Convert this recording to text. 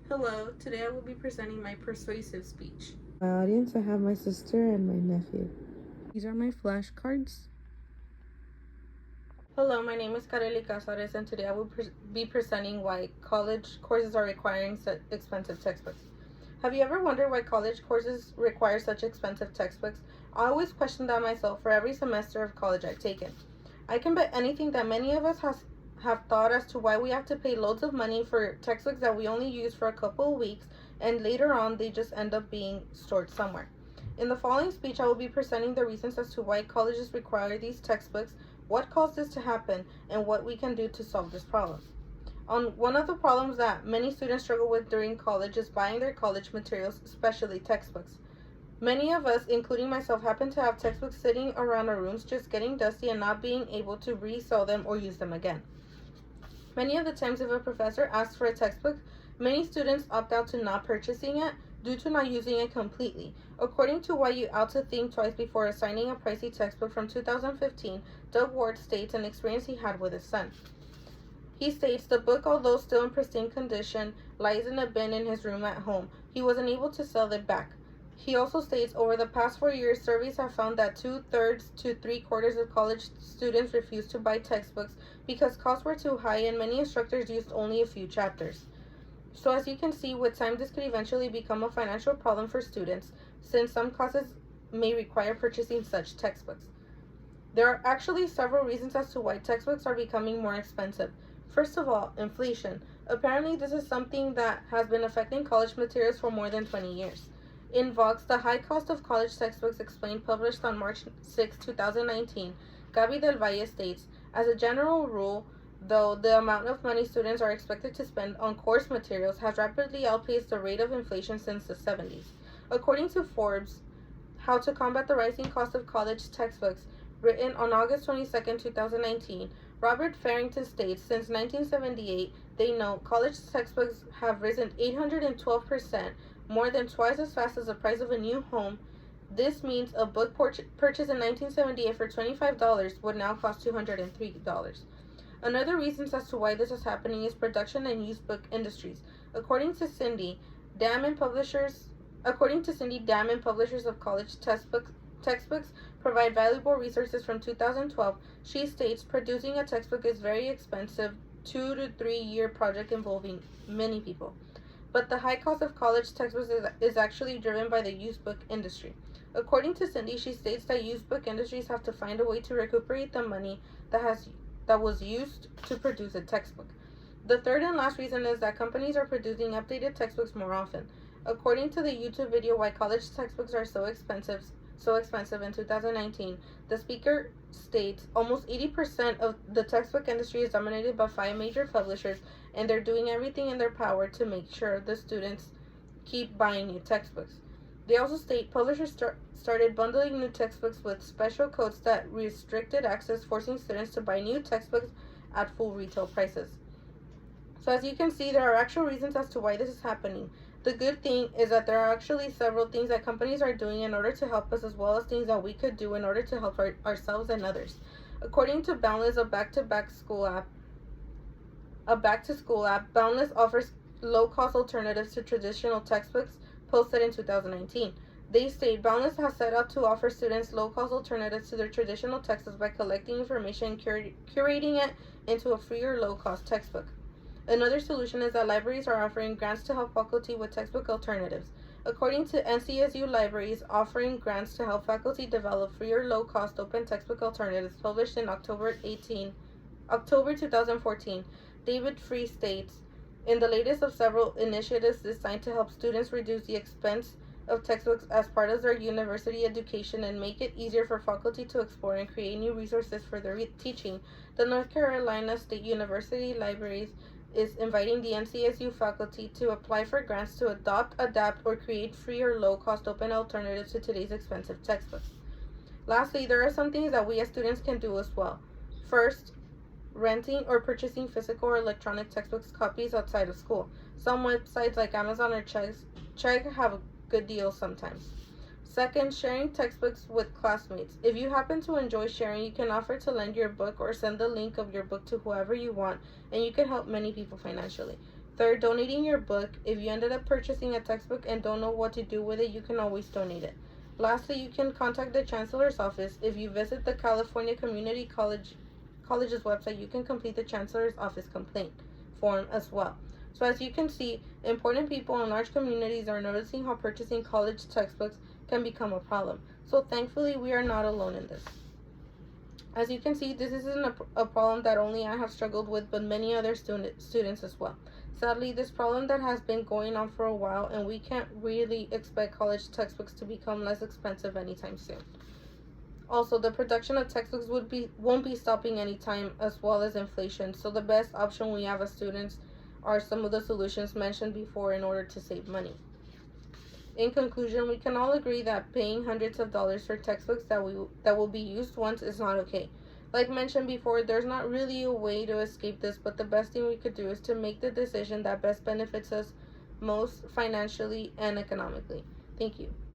Hello, today I will be presenting my persuasive speech. My audience, I have my sister and my nephew. These are my flashcards. Hello, my name is Kareli Casares, and today I will be presenting why college courses are requiring such expensive textbooks. Have you ever wondered why college courses require such expensive textbooks? I always question that myself for every semester of college I've taken. I can bet anything that many of us have thought as to why we have to pay loads of money for textbooks that we only use for a couple of weeks and later on they just end up being stored somewhere. In the following speech, I will be presenting the reasons as to why colleges require these textbooks, what caused this to happen, and what we can do to solve this problem. One of the problems that many students struggle with during college is buying their college materials, especially textbooks. Many of us, including myself, happen to have textbooks sitting around our rooms just getting dusty and not being able to resell them or use them again. Many of the times if a professor asks for a textbook, many students opt out to not purchasing it due to not using it completely. According to Why You Ought to Think Twice Before Assigning a Pricey Textbook from 2015, Doug Ward states an experience he had with his son. He states the book, although still in pristine condition, lies in a bin in his room at home. He wasn't able to sell it back. He also states over the past 4 years, surveys have found that 2/3 to 3/4 of college students refused to buy textbooks because costs were too high and many instructors used only a few chapters. So as you can see, with time this could eventually become a financial problem for students, since some classes may require purchasing such textbooks. There are actually several reasons as to why textbooks are becoming more expensive. First of all, inflation. Apparently, this is something that has been affecting college materials for more than 20 years. In Vox, The High Cost of College Textbooks Explained, published on March 6, 2019, Gaby Del Valle states, as a general rule, though the amount of money students are expected to spend on course materials has rapidly outpaced the rate of inflation since the 70s. According to Forbes, How to Combat the Rising Cost of College Textbooks, written on August 22, 2019, Robert Farrington states, since 1978, they note college textbooks have risen 812%, more than twice as fast as the price of a new home. This means a book purchased in 1978 for $25 would now cost $203. Another reason as to why this is happening is production and used book industries. According to Cindy Dam and publishers, of college textbooks provide valuable resources from 2012. She states producing a textbook is very expensive, 2 to 3 year project involving many people. But the high cost of college textbooks is actually driven by the used book industry. According to Cindy, she states that used book industries have to find a way to recuperate the money that was used to produce a textbook. The third and last reason is that companies are producing updated textbooks more often. According to the YouTube video Why College Textbooks Are So Expensive in 2019, the speaker states almost 80% of the textbook industry is dominated by 5 major publishers, and they're doing everything in their power to make sure the students keep buying new textbooks. They also state publishers started bundling new textbooks with special codes that restricted access, forcing students to buy new textbooks at full retail prices. So as you can see, there are actual reasons as to why this is happening. The good thing is that there are actually several things that companies are doing in order to help us, as well as things that we could do in order to help ourselves and others. According to Boundless, a back-to-school app, Boundless offers low-cost alternatives to traditional textbooks, posted in 2019. They state Boundless has set out to offer students low-cost alternatives to their traditional textbooks by collecting information and curating it into a free or low-cost textbook. Another solution is that libraries are offering grants to help faculty with textbook alternatives. According to NCSU Libraries, offering grants to help faculty develop free or low-cost open textbook alternatives, published in October 2014, David Free states, in the latest of several initiatives designed to help students reduce the expense of textbooks as part of their university education and make it easier for faculty to explore and create new resources for their teaching, the North Carolina State University Libraries is inviting the NCSU faculty to apply for grants to adopt, adapt, or create free or low-cost open alternatives to today's expensive textbooks. Lastly, there are some things that we as students can do as well. First, renting or purchasing physical or electronic textbooks copies outside of school. Some websites like Amazon or Chegg have good deals sometimes. Second, sharing textbooks with classmates. If you happen to enjoy sharing, you can offer to lend your book or send the link of your book to whoever you want, and you can help many people financially. Third, donating your book. If you ended up purchasing a textbook and don't know what to do with it, you can always donate it. Lastly, you can contact the Chancellor's office. If you visit the California Community College's website, you can complete the Chancellor's office complaint form as well. So as you can see, important people in large communities are noticing how purchasing college textbooks can become a problem. So thankfully, we are not alone in this. As you can see, this isn't a problem that only I have struggled with, but many other students as well. Sadly, this problem that has been going on for a while, and we can't really expect college textbooks to become less expensive anytime soon. Also, the production of textbooks won't be stopping anytime, as well as inflation. So the best option we have as students are some of the solutions mentioned before in order to save money. In conclusion, we can all agree that paying hundreds of dollars for textbooks that will be used once is not okay. Like mentioned before, there's not really a way to escape this, but the best thing we could do is to make the decision that best benefits us most financially and economically. Thank you.